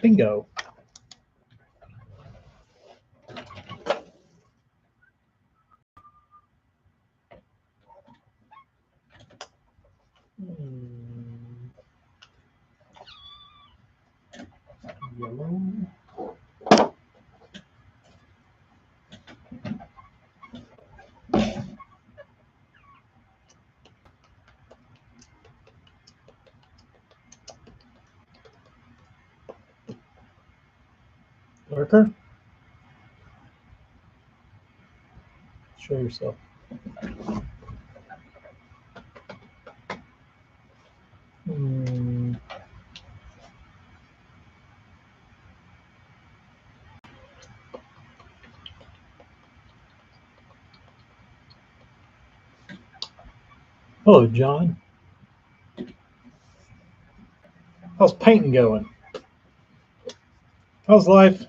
Bingo. Yellow. Lurker. Show yourself. Hello, John. How's painting going? How's life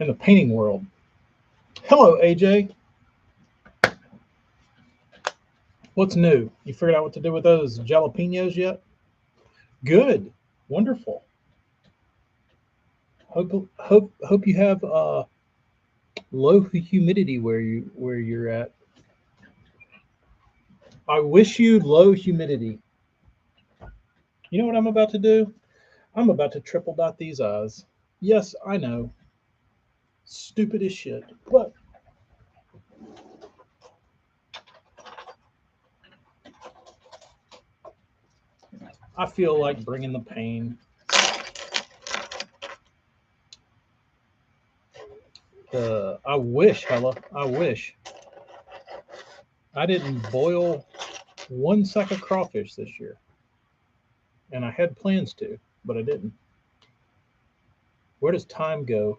in the painting world? Hello, AJ. What's new? You figured out what to do with those jalapenos yet? Good. Wonderful. Hope you have low humidity where you're at. I wish you low humidity. You know what I'm about to do? I'm about to triple dot these eyes. Yes, I know. Stupid as shit. But I feel like bringing the pain. I wish, Hella, I wish I didn't boil one sack of crawfish this year. And I had plans to, but I didn't. Where does time go?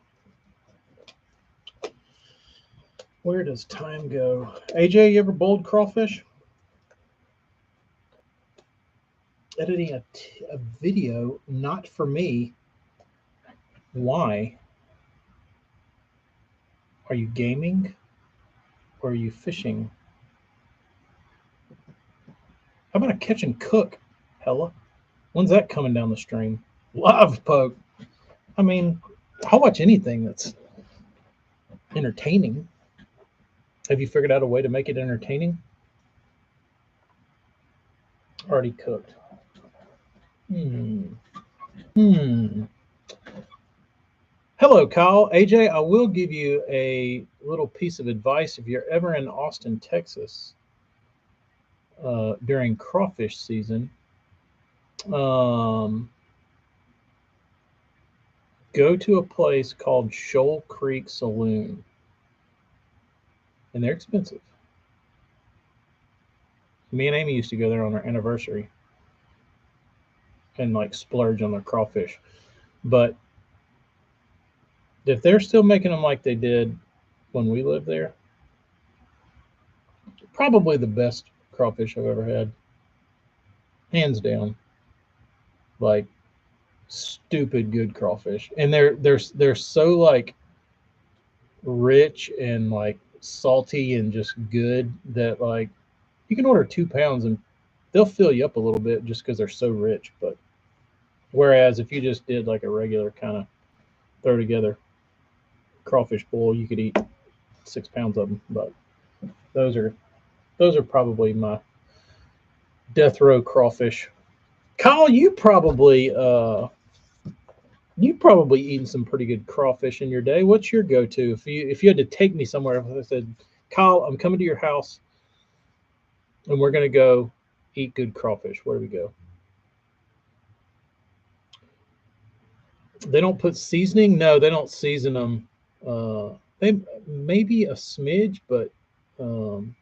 Where does time go? AJ, you ever boiled crawfish? Editing a video, not for me. Why? Are you gaming? Or are you fishing? How about a catch and cook, Hella? When's that coming down the stream? Live poke. I mean, I'll watch anything that's entertaining. Have you figured out a way to make it entertaining? Already cooked. Hmm. Hello, Kyle. AJ, I will give you a little piece of advice if you're ever in Austin, Texas, during crawfish season. Go to a place called Shoal Creek Saloon, and they're expensive. Me and Amy used to go there on our anniversary and like splurge on their crawfish. But if they're still making them like they did when we lived there, probably the best crawfish I've ever had, hands down. Like stupid good crawfish, and they're so like rich and like salty and just good that like you can order 2 pounds and they'll fill you up a little bit just because they're so rich. But whereas if you just did like a regular kind of throw together crawfish bowl, you could eat 6 pounds of them. But those are those are probably my death row crawfish. Kyle, you probably eaten some pretty good crawfish in your day. What's your go-to if you had to take me somewhere? If I said, Kyle, I'm coming to your house and we're gonna go eat good crawfish. Where do we go? They don't put seasoning. No, they don't season them. They maybe a smidge, but um,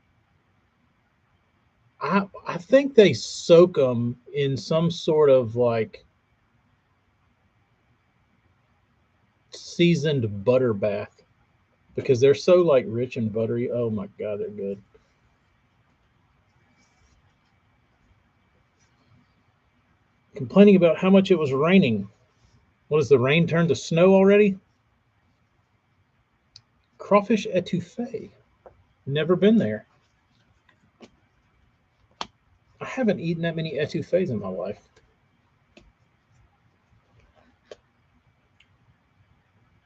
I think they soak them in some sort of like seasoned butter bath because they're so like rich and buttery. Oh my god, they're good. Complaining about how much it was raining. What has the rain turned to snow already? Crawfish etouffee. Never been there. I haven't eaten that many etouffees in my life.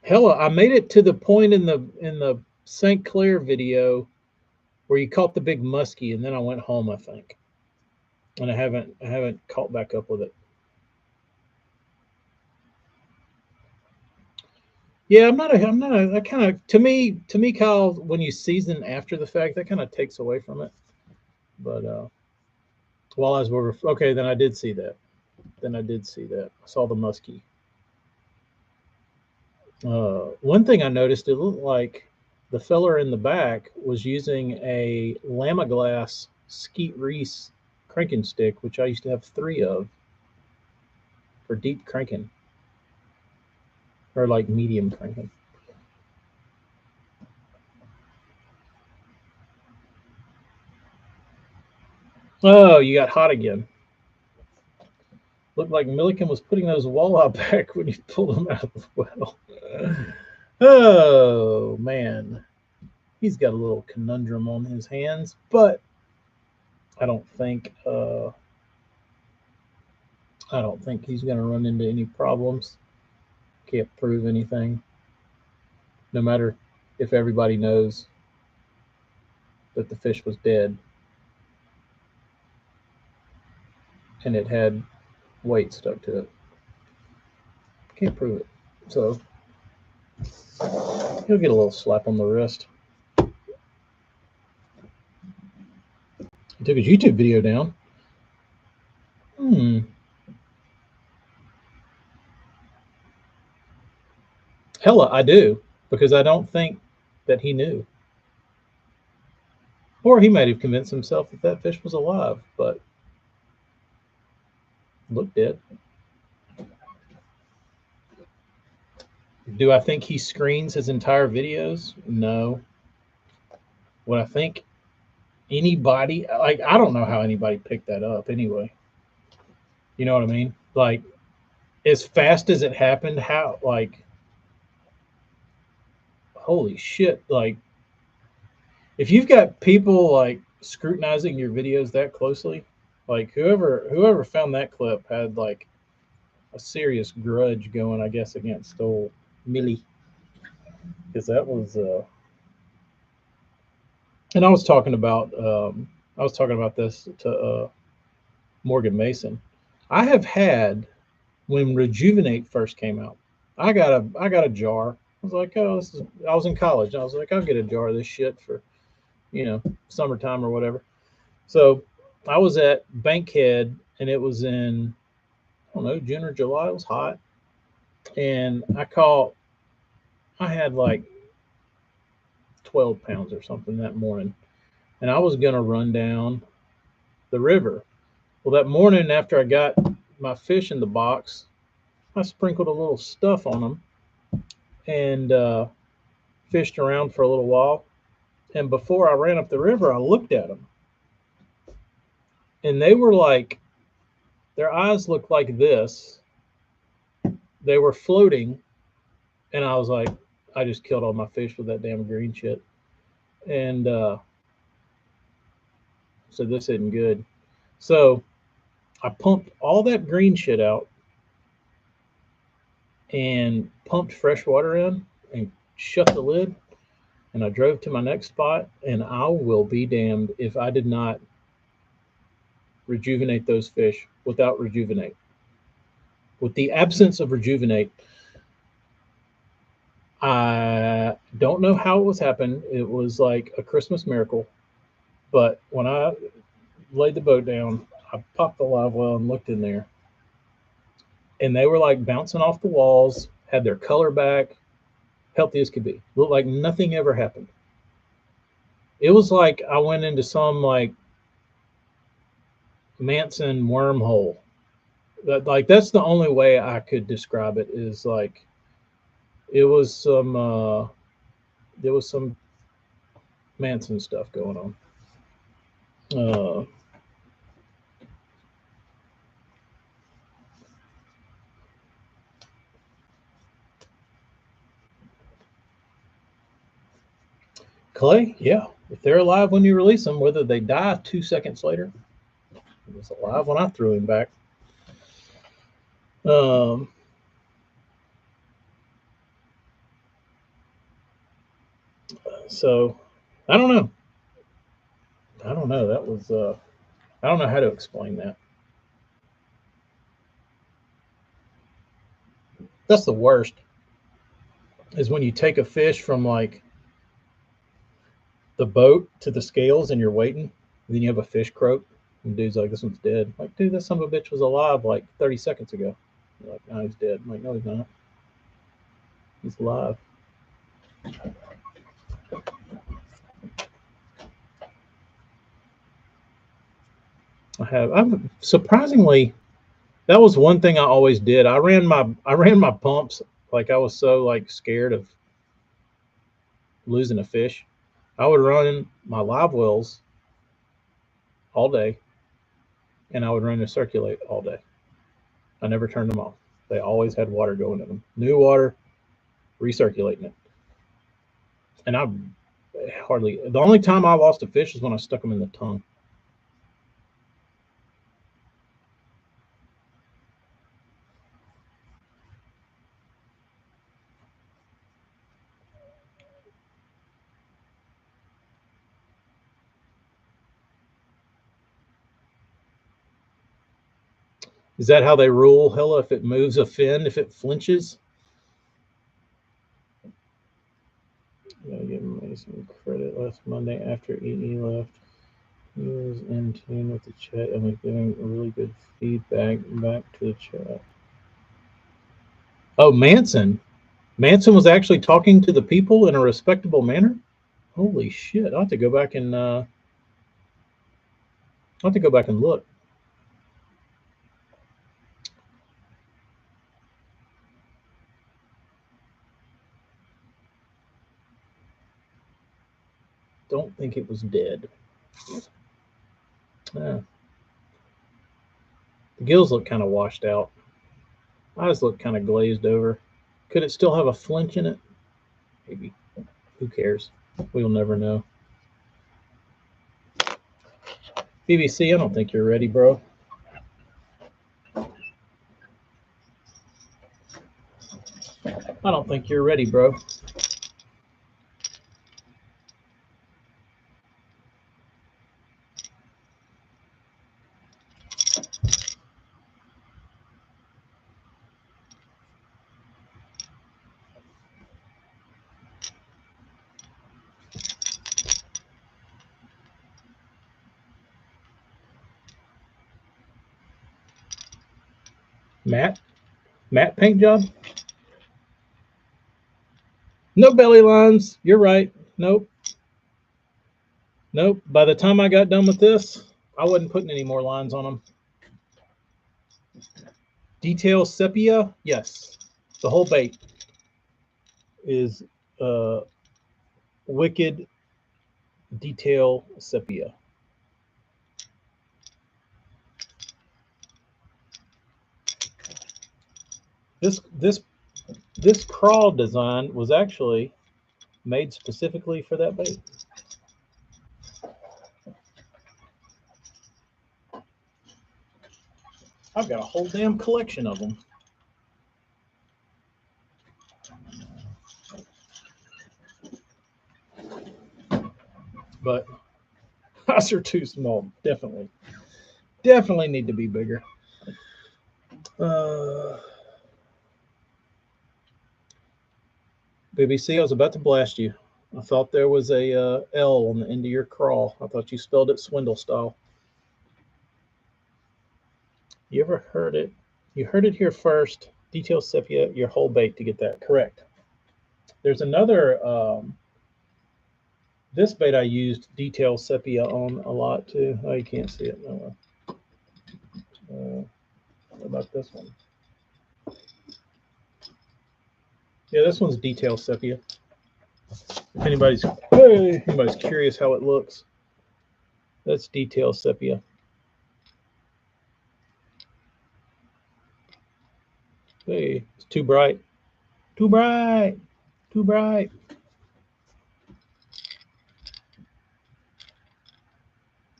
Hell, I made it to the point in the St. Clair video where you caught the big muskie, and then I went home, I think, and I haven't caught back up with it. Yeah, I'm not a that kind of to me, Kyle, when you season after the fact, that kind of takes away from it. But while as we're okay, then I did see that. Then I did see that. I saw the muskie. One thing I noticed, it looked like the feller in the back was using a Lama Glass Skeet Reese cranking stick, which I used to have three of for deep cranking or like medium cranking. Oh, you got hot again. Looked like Milliken was putting those walleye back when you pulled them out of the well. Oh man, he's got a little conundrum on his hands, but I don't think I don't think he's going to run into any problems. Can't prove anything. No matter if everybody knows that the fish was dead and it had weight stuck to it, can't prove it. So he'll get a little slap on the wrist. He took his YouTube video down. Hmm. Hella, I do, because I don't think that he knew. Or he might have convinced himself that that fish was alive, but looked dead. Do I think he screens his entire videos? No. What I think anybody, like, I don't know how anybody picked that up anyway. You know what I mean? Like, as fast as it happened, how, like, holy shit. Like, if you've got people like scrutinizing your videos that closely, like whoever found that clip had like a serious grudge going, I guess, against old Millie, because that was. And I was talking about this to Morgan Mason. I have had when Rejuvenate first came out. I got a jar. I was like, oh, this is. I was in college. And I was like, I'll get a jar of this shit for summertime or whatever. So I was at Bankhead, and it was in I don't know June or July. It was hot, and I had like 12 pounds or something that morning, and I was gonna run down the river. Well, that morning after I got my fish in the box, I sprinkled a little stuff on them and fished around for a little while. And before I ran up the river, I looked at them, and they were like, their eyes looked like this. They were floating, and I was like, I just killed all my fish with that damn green shit. And so this isn't good. So I pumped all that green shit out and pumped fresh water in and shut the lid. And I drove to my next spot. And I will be damned if I did not rejuvenate those fish without rejuvenate. With the absence of rejuvenate, I don't know how it was happened. It was like a Christmas miracle. But when I laid the boat down, I popped the live well and looked in there. And they were like bouncing off the walls, had their color back, healthy as could be. Looked like nothing ever happened. It was like I went into some like Manson wormhole. Like that's the only way I could describe it is like it was some there was some Manson stuff going on. Clay, yeah. If they're alive when you release them, whether they die 2 seconds later, he was alive when I threw him back. Um, So I don't know. I don't know. That was I don't know how to explain that. That's the worst. Is when you take a fish from like the boat to the scales and you're waiting, and then you have a fish croak, and the dude's like, "This one's dead." I'm like, dude, that son of a bitch was alive like 30 seconds ago. You're like, no, he's dead. I'm like, no, he's not. He's alive. I'm surprisingly, that was one thing I always did. I ran my pumps like I was so like scared of losing a fish. I would run my live wells all day, and I would run the circulate all day. I never turned them off. They always had water going in them. New water, recirculating it. And I hardly, the only time I lost a fish is when I stuck them in the tongue. Is that how they rule, Hella? If it moves a fin, if it flinches? I gotta give him some credit. Last Monday after EE left, he was in tune with the chat and was giving really good feedback back to the chat. Oh, Manson. Manson was actually talking to the people in a respectable manner. Holy shit! I have to go back and I have to go back and look. Don't think it was dead. Yeah. The gills look kind of washed out. Eyes look kind of glazed over. Could it still have a flinch in it? Maybe. Who cares? We'll never know. BBC, I don't think you're ready, bro. I don't think you're ready, bro. Matt? Matt paint job? No belly lines. You're right. Nope. Nope. By the time I got done with this, I wasn't putting any more lines on them. Detail sepia? Yes. The whole bait is uh, wicked detail sepia. This crawl design was actually made specifically for that bait. I've got a whole damn collection of them. But us are too small. Definitely need to be bigger. BBC, I was about to blast you. I thought there was a L on the end of your crawl. I thought you spelled it swindle style. You ever heard it? You heard it here first. Detail sepia, your whole bait to get that correct. There's another. This bait I used detail sepia on a lot too. Oh, you can't see it. No. What about this one? Yeah, this one's detail sepia. If anybody's curious how it looks, that's detail sepia. Hey, it's too bright. Too bright. Too bright.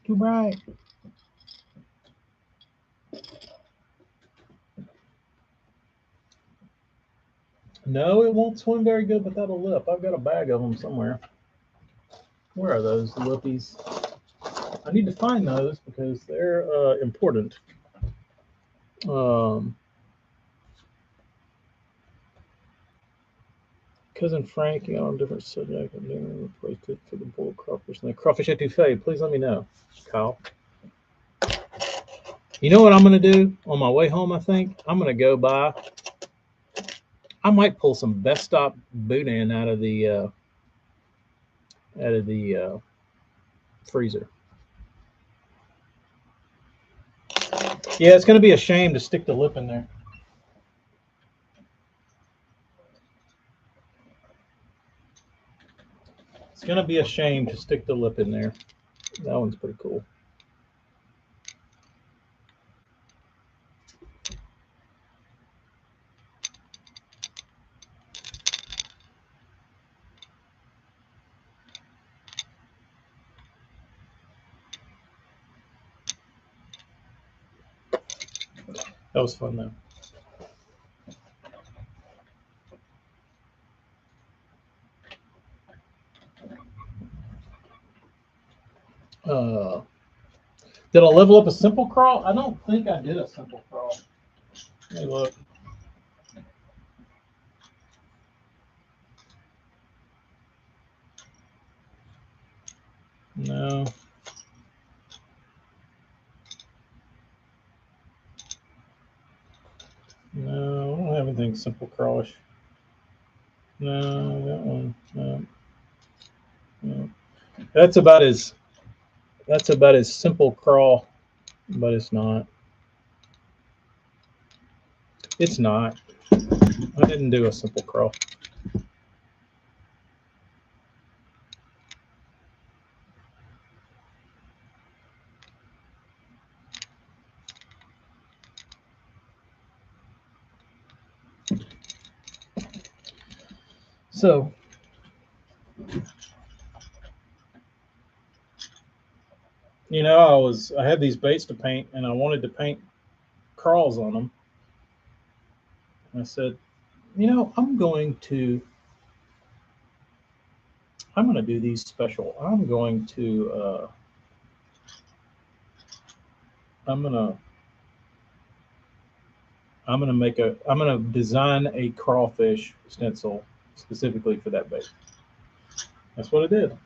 Too bright. No, it won't swim very good, but that'll lip. I've got a bag of them somewhere. Where are those lippies? I need to find those because they're important. Cousin Frank, you got on a different subject. I'm doing replaced for the bull crawfish. And the crawfish etouffee. Please let me know, Kyle. You know what I'm going to do on my way home? I think I'm going to go buy. I might pull some Best Stop boudin out of the freezer. Yeah, it's going to be a shame to stick the lip in there. It's going to be a shame to stick the lip in there. That one's pretty cool. That was fun, though. Did I level up a simple crawl? I don't think I did a simple crawl. Let me look. No. No, I don't have anything simple crawlish. No, that one. No. No. That's about as simple crawl, but it's not. It's not. I didn't do a simple crawl. So you know, I had these baits to paint, and I wanted to paint crawls on them. And I said, you know, I'm going to do these special. I'm going to design a crawfish stencil specifically for that bait. That's what I did.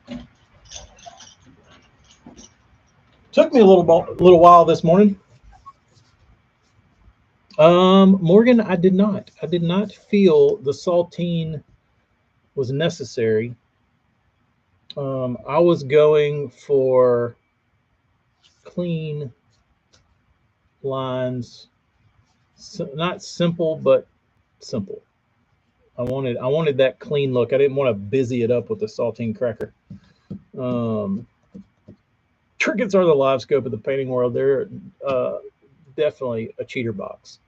Took me a little while this morning. Morgan, I did not feel the saltine was necessary. I was going for clean lines, not simple, but simple. I wanted that clean look. I didn't want to busy it up with a saltine cracker. Trinkets are the live scope of the painting world. They're definitely a cheater box.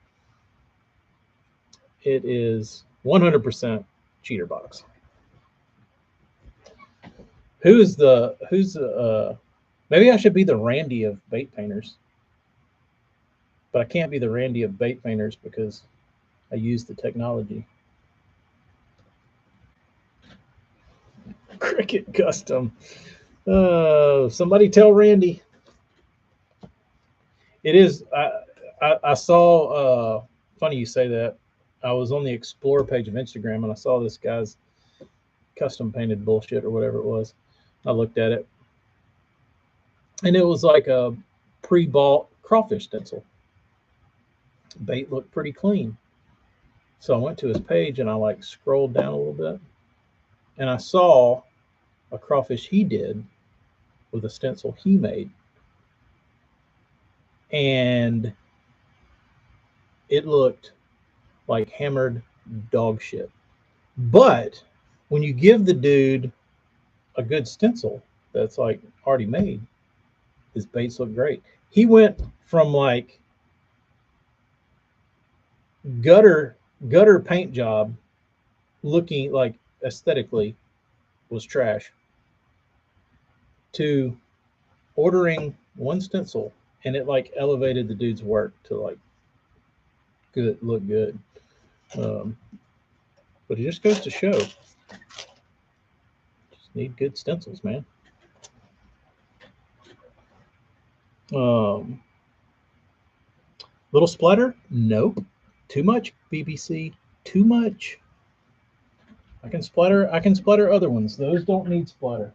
It is 100% cheater box. Maybe I should be the Randy of bait painters, but I can't be the Randy of bait painters because I use the technology. Cricket custom. Somebody tell Randy. It is. I saw. Funny you say that. I was on the Explore page of Instagram and I saw this guy's custom painted bullshit or whatever it was. I looked at it, and it was like a pre-bought crawfish stencil. Bait looked pretty clean. So I went to his page and I like scrolled down a little bit, and I saw a crawfish he did with a stencil he made. And it looked like hammered dog shit. But when you give the dude a good stencil that's like already made, his baits look great. He went from like gutter paint job looking like aesthetically was trash to ordering one stencil, and it like elevated the dude's work to like look good. But it just goes to show, just need good stencils, man. Um, little splatter? Nope. Too much, BBC. Too much. I can splatter. I can splatter other ones. Those don't need splatter.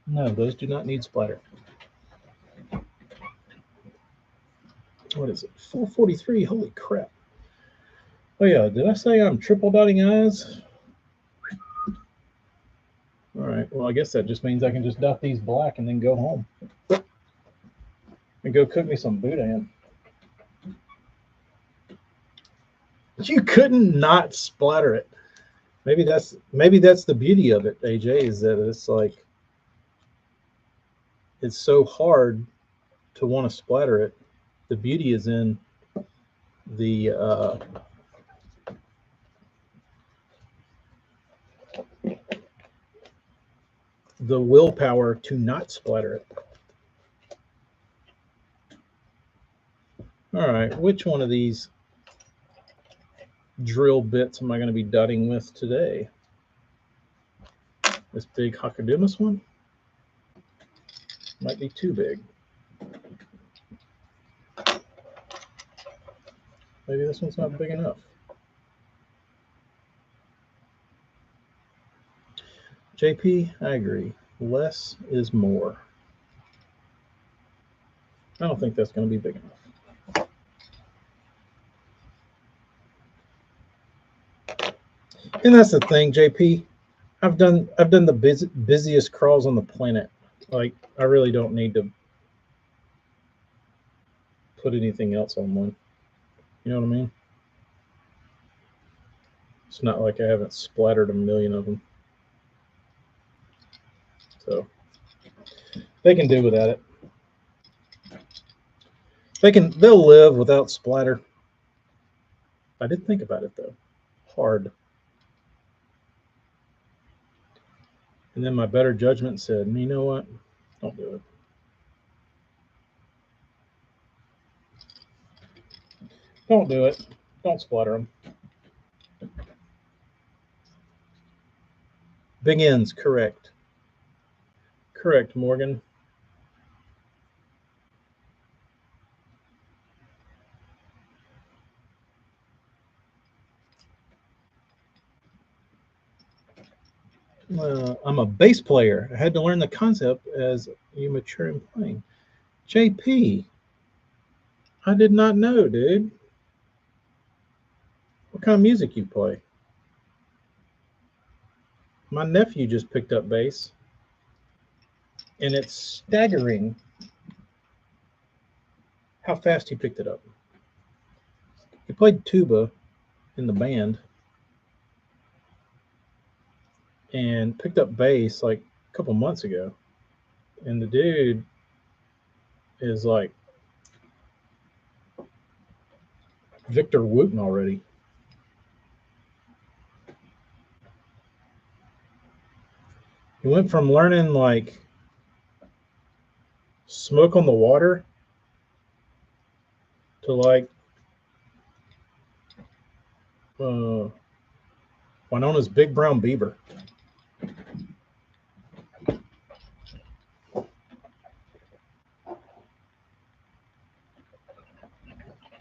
No, those do not need splatter. What is it? 443. Holy crap. Oh yeah, did I say I'm triple dotting eyes? All right. Well, I guess that just means I can just dot these black and then go home and go cook me some boudin. You couldn't not splatter it. Maybe that's the beauty of it, AJ, is that it's like it's so hard to want to splatter it. The beauty is in the the willpower to not splatter it. All right, which one of these drill bits am I going to be dotting with today? This big Hakadumas one? Might be too big. Maybe this one's not big enough. JP, I agree. Less is more. I don't think that's going to be big enough. And that's the thing, JP. I've done the busiest crawls on the planet. Like, I really don't need to put anything else on one. You know what I mean? It's not like I haven't splattered a million of them. So they can do without it. They'll live without splatter. I did think about it though. Hard. And then my better judgment said, you know what? Don't do it. Don't do it. Don't splatter them. Big ends, correct. Correct, Morgan. I'm a bass player. I had to learn the concept as you mature in playing. JP, I did not know, dude. What kind of music you play? My nephew just picked up bass, and it's staggering how fast he picked it up. He played tuba in the band and picked up bass like a couple months ago. And the dude is like Victor Wooten already. He went from learning like Smoke on the Water to like Winona's Big Brown Beaver.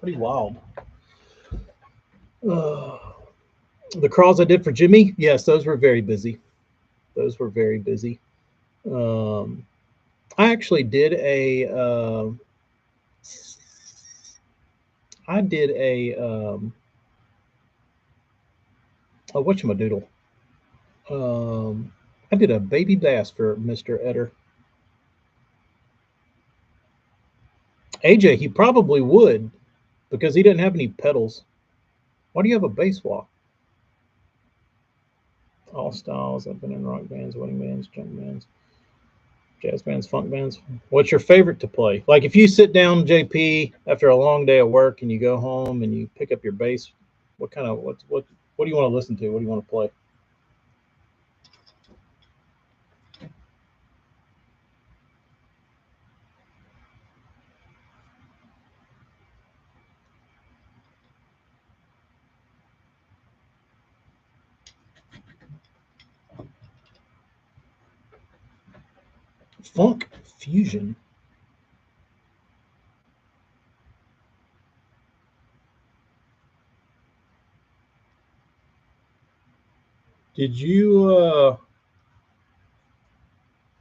Pretty wild. The crawls I did for Jimmy, yes, those were very busy. Those were very busy. I actually did I did a whatchamadoodle. I did a baby bass for Mr. Etter. AJ, he probably would because he didn't have any pedals. Why do you have a bass walk? All styles. I've been in rock bands, wedding bands, junk bands, jazz bands, funk bands. What's your favorite to play? Like if you sit down, JP, after a long day of work and you go home and you pick up your bass, what do you want to listen to? What do you want to play? Funk Fusion. Did you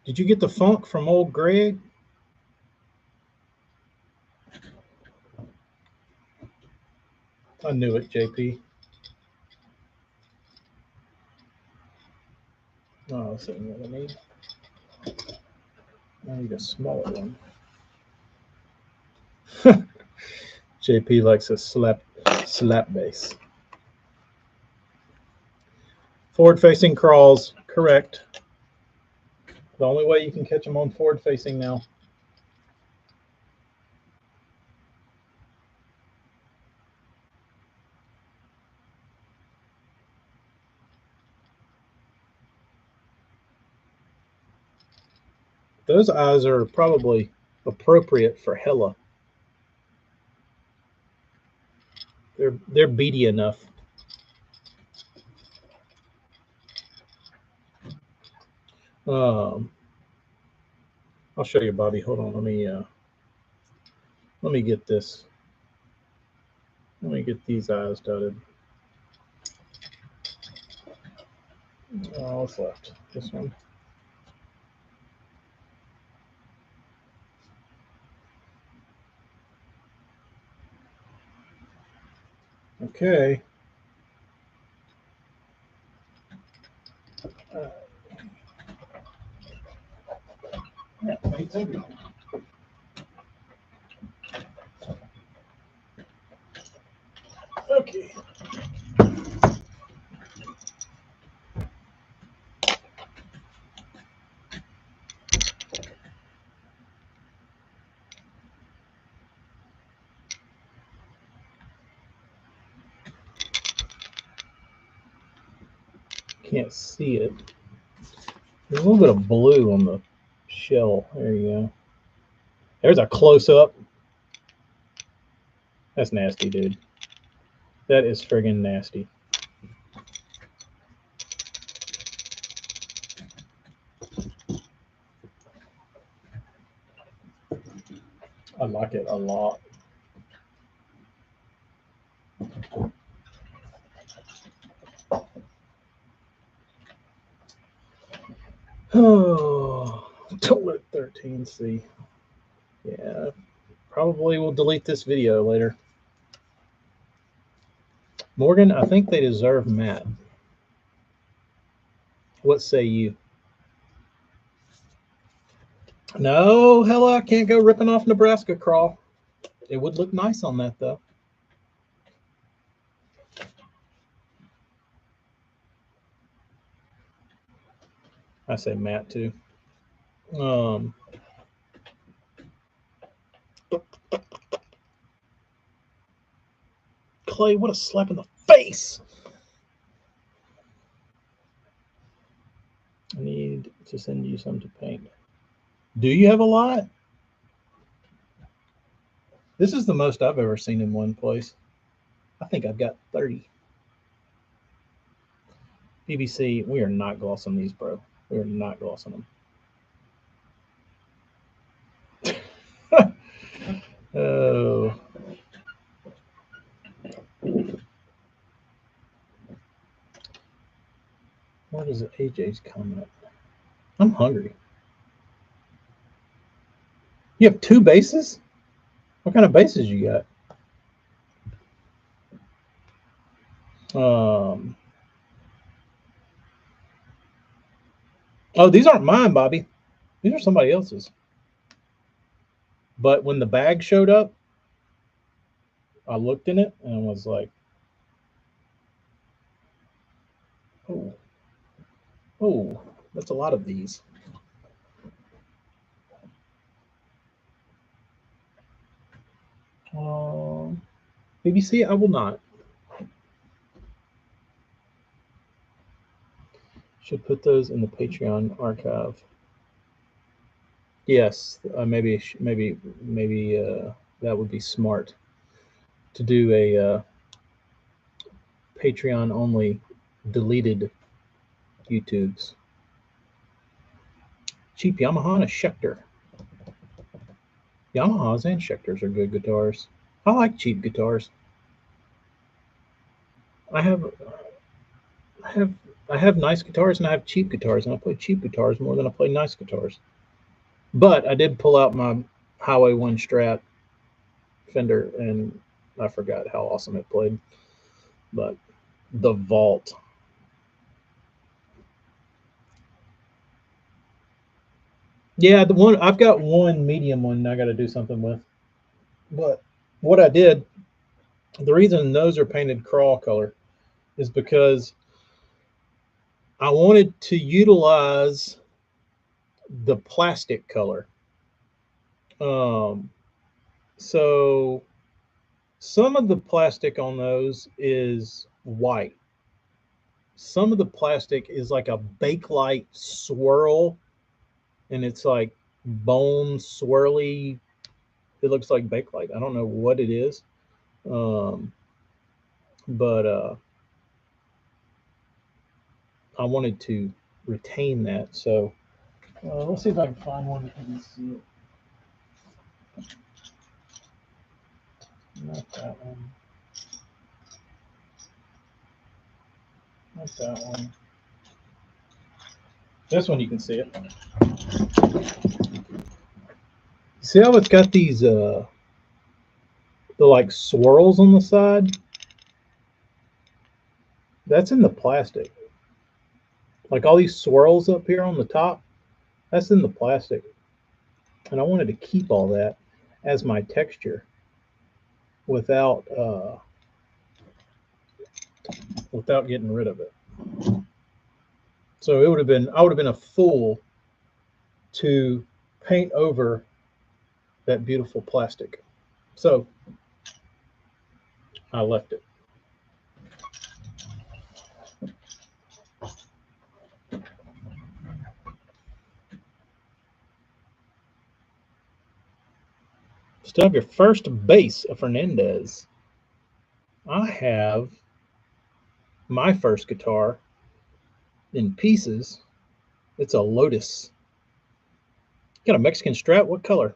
get the funk from old Greg? I knew it, JP. Oh, let's see what I need. I need a smaller one. JP likes a slap bass. Forward facing crawls, correct. The only way you can catch them on forward facing now. Those eyes are probably appropriate for Hella. They're beady enough. I'll show you, Bobby. Hold on. Let me get this. Let me get these eyes dotted. Oh, what's left? This one. Okay. Okay. Can't see it. There's a little bit of blue on the shell. There you go. There's a close up. That's nasty, dude. That is friggin' nasty. I like it a lot. Oh, don't let 13 see. Yeah, probably will delete this video later. Morgan, I think they deserve Matt. What say you? No, hella, I can't go ripping off Nebraska crawl. It would look nice on that, though. I say Matt, too. Clay, what a slap in the face! I need to send you some to paint. Do you have a lot? This is the most I've ever seen in one place. I think I've got 30. BBC, we are not glossing these, bro. We are not glossing them. Oh. What is AJ's comment? I'm hungry. You have 2 bases? What kind of bases you got? Oh, these aren't mine, Bobby. These are somebody else's. But when the bag showed up, I looked in it and was like, oh, that's a lot of these. BBC, I will not. Should put those in the Patreon archive. Yes, maybe that would be smart to do a Patreon only deleted YouTubes. cheap Yamaha and a Schecter. Yamahas and Schecters are good guitars. I like cheap guitars. I have I have I have nice guitars and I have cheap guitars, and I play cheap guitars more than I play nice guitars. But I did pull out my Highway One Strat Fender, and I forgot how awesome it played. But the Vault. Yeah, the one I've got one medium one I got to do something with. But what I did, the reason those are painted crawl color is because I wanted to utilize the plastic color. Um, so some of the plastic on those is white. Some of the plastic is like a bakelite swirl, and it's like bone swirly. It looks like bakelite. I don't know what it is, um, but I wanted to retain that. So let's see if I can find one that you can see it. Not that one. Not that one. This one you can see it. See how it's got these the like swirls on the side? That's in the plastic. Like all these swirls up here on the top, that's in the plastic. And I wanted to keep all that as my texture without without getting rid of it. So it would have been I would have been a fool to paint over that beautiful plastic. So I left it. Still have your first bass, a Fernandez. I have my first guitar in pieces. It's a Lotus. You got a Mexican Strat? What color?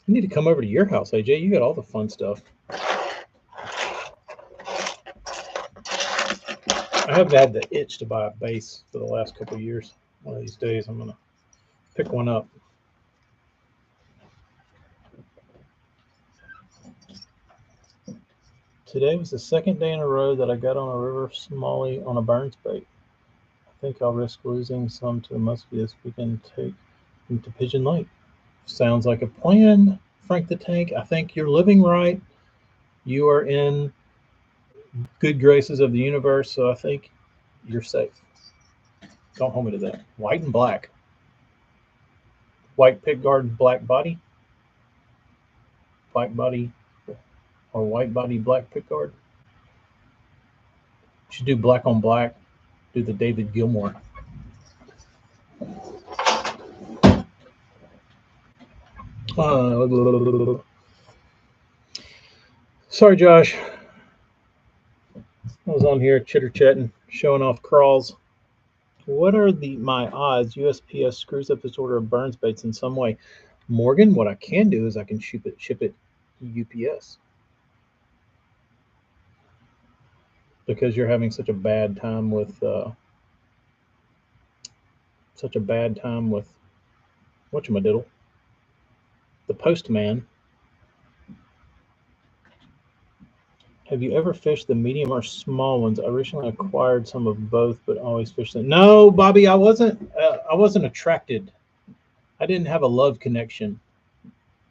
I need to come over to your house, AJ. You got all the fun stuff. I have had the itch to buy a bass for the last couple of years. One of these days, I'm going to pick one up. Today was the second day in a row that I got on a river smallie on a Burns bait. I think I'll risk losing some to the muskie this weekend. Take him to Pigeon Lake. Sounds like a plan, Frank the Tank. I think you're living right. You are in good graces of the universe, so I think you're safe. Don't hold me to that. White and black. White pickguard, black body. Black body or white body, black pickguard. Should do black on black. Do the David Gilmour. Sorry, Josh. I was on here chitter chatting, showing off crawls. What are my odds USPS screws up this order of Burns baits in some way? Morgan, what I can do is I can ship it UPS. Because you're having such a bad time with whatchamadiddle, the postman. Have you ever fished the medium or small ones? I recently acquired some of both, but always fished them. No, Bobby, I wasn't attracted. I didn't have a love connection.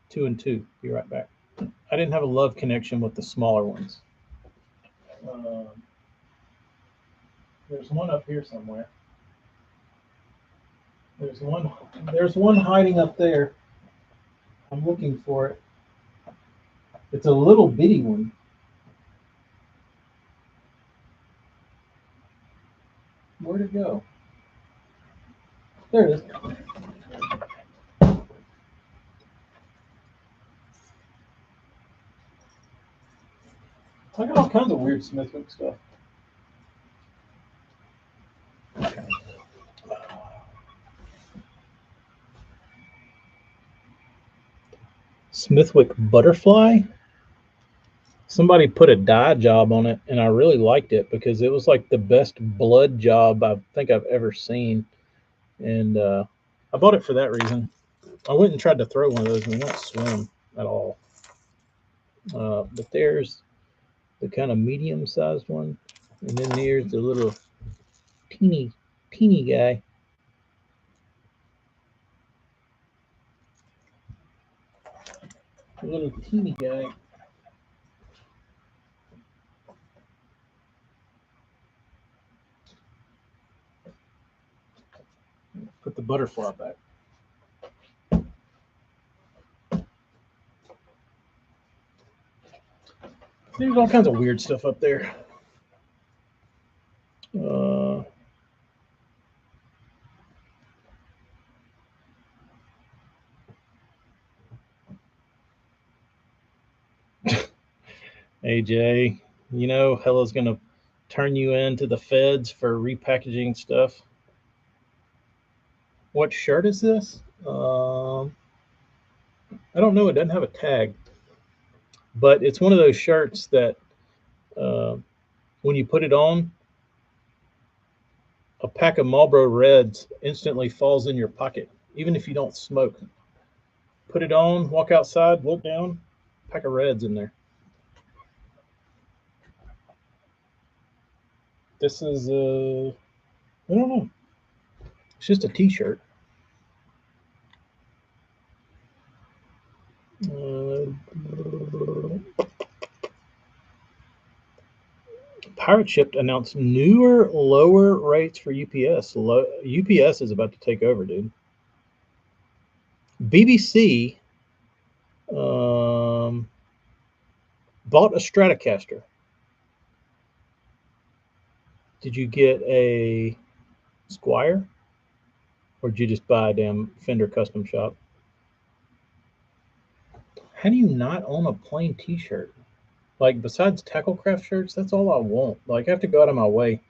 2 and 2. Be right back. I didn't have a love connection with the smaller ones. There's one up here somewhere. There's one hiding up there. I'm looking for it. It's a little bitty one. Where'd it go? There it is. I got all kinds of weird Smithwick stuff. Smithwick butterfly. Somebody put a dye job on it, and I really liked it because it was like the best blood job I think I've ever seen. And I bought it for that reason. I went and tried to throw one of those, and they don't swim at all. But there's the kind of medium-sized one, and then there's the little teeny guy. The little teeny guy. Put the butterfly back. There's all kinds of weird stuff up there. AJ, you know, Hella's going to turn you into the feds for repackaging stuff. What shirt is this? I don't know. It doesn't have a tag, but it's one of those shirts that when you put it on, a pack of Marlboro Reds instantly falls in your pocket, even if you don't smoke. Put it on, walk outside, look down, pack of Reds in there. This is I don't know. It's just a T-shirt. Pirate Ship announced newer, lower rates for UPS. UPS is about to take over, dude. BBC bought a Stratocaster. Did you get a Squire? Or did you just buy a damn Fender custom shop? How do you not own a plain T-shirt? Like, besides Tacklecraft shirts, that's all I want. Like, I have to go out of my way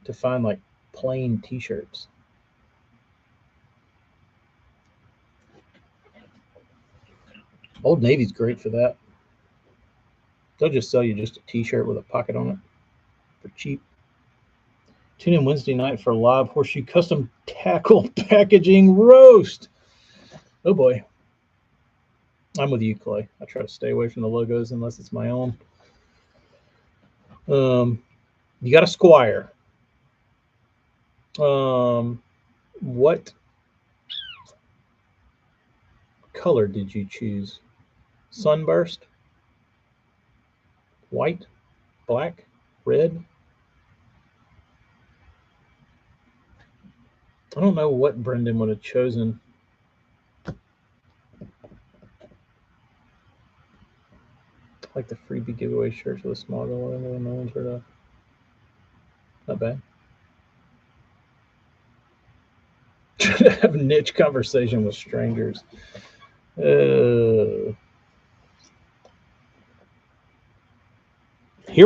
to find, like, plain T-shirts. Old Navy's great for that. They'll just sell you just a T-shirt with a pocket on it for cheap. Tune in Wednesday night for live Horseshoe custom tackle packaging roast. Oh boy. I'm with you, Clay. I try to stay away from the logos unless it's my own. You got a Squire. What color did you choose? Sunburst? White? Black? Red? I don't know what Brendan would have chosen. Like the freebie giveaway shirts with a small one, no one's heard of. Not bad. Have a niche conversation with strangers. Here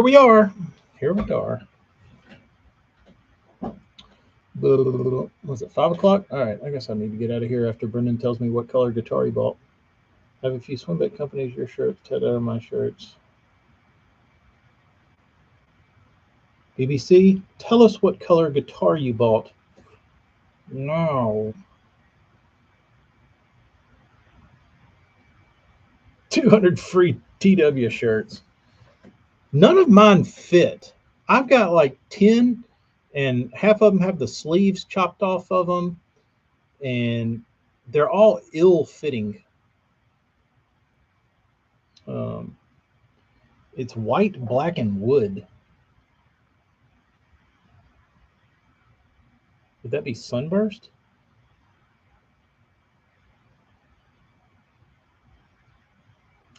we are. Was it 5 o'clock? All right, I guess I need to get out of here after Brendan tells me what color guitar he bought. I have a few swim bait companies, your shirts, Ted out of my shirts. BBC, tell us what color guitar you bought. No. 200 free TW shirts. None of mine fit. I've got like 10, and half of them have the sleeves chopped off of them, and they're all ill-fitting. It's white, black, and wood. Would that be Sunburst?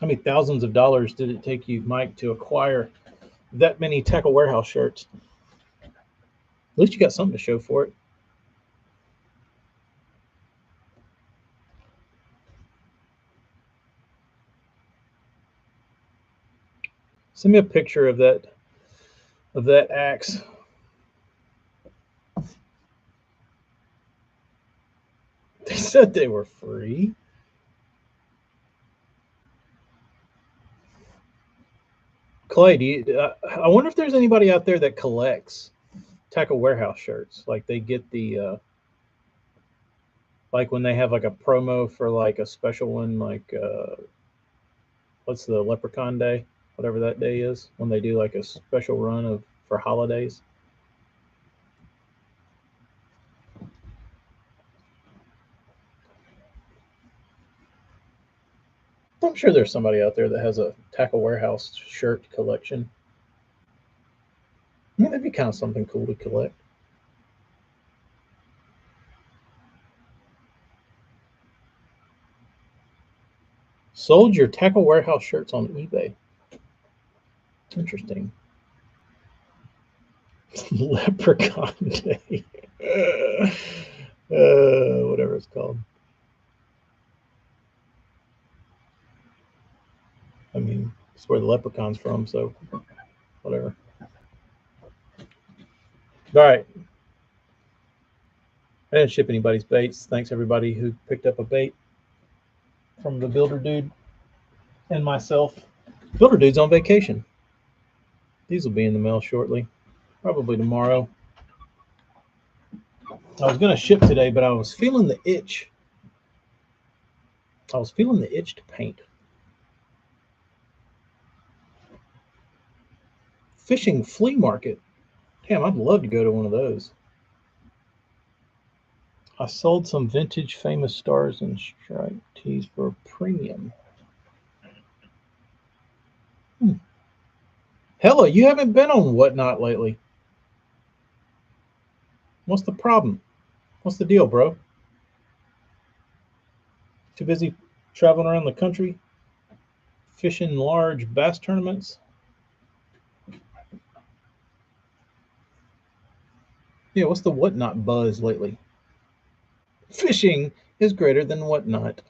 How many thousands of dollars did it take you, Mike, to acquire that many Tackle Warehouse shirts? At least you got something to show for it. Send me a picture of that axe. They said they were free. Clay, do you, I wonder if there's anybody out there that collects Tackle Warehouse shirts. Like they get the like when they have like a promo for like a special one, like what's the Leprechaun Day, whatever that day is, when they do like a special run of for holidays. I'm sure there's somebody out there that has a Tackle Warehouse shirt collection. I mean, that'd be kind of something cool to collect. Sold your Tackle Warehouse shirts on eBay. Interesting. Leprechaun Day. Whatever it's called. I mean, it's where the leprechaun's from, so whatever. All right. I didn't ship anybody's baits. Thanks everybody who picked up a bait from the Builder Dude and myself. Builder Dude's on vacation. These will be in the mail shortly, probably tomorrow. I was going to ship today, but I was feeling the itch. I was feeling the itch to paint. Fishing flea market. Damn, I'd love to go to one of those. I sold some vintage Famous Stars and Stripe tees for a premium. Hella, you haven't been on Whatnot lately. What's the problem? What's the deal, bro? Too busy traveling around the country, fishing large bass tournaments? Yeah, what's the Whatnot buzz lately? Fishing is greater than Whatnot.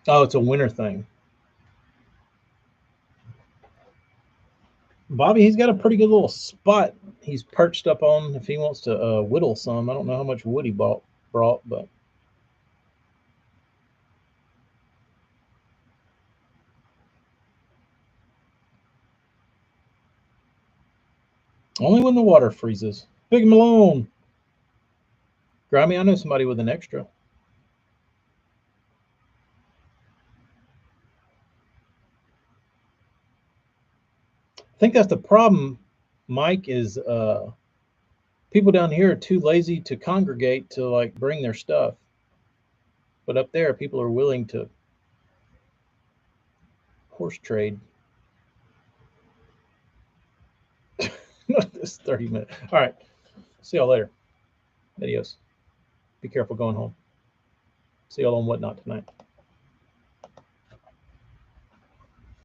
Oh, it's a winter thing. Bobby, he's got a pretty good little spot he's perched up on if he wants to whittle some. I don't know how much wood he brought, but only when the water freezes. Big Malone. Grammy, I know somebody with an extra. I think that's the problem, Mike, is people down here are too lazy to congregate to like bring their stuff. But up there, people are willing to horse trade. Not this 30 minutes. All right. See y'all later. Adios. Be careful going home. See y'all on Whatnot tonight.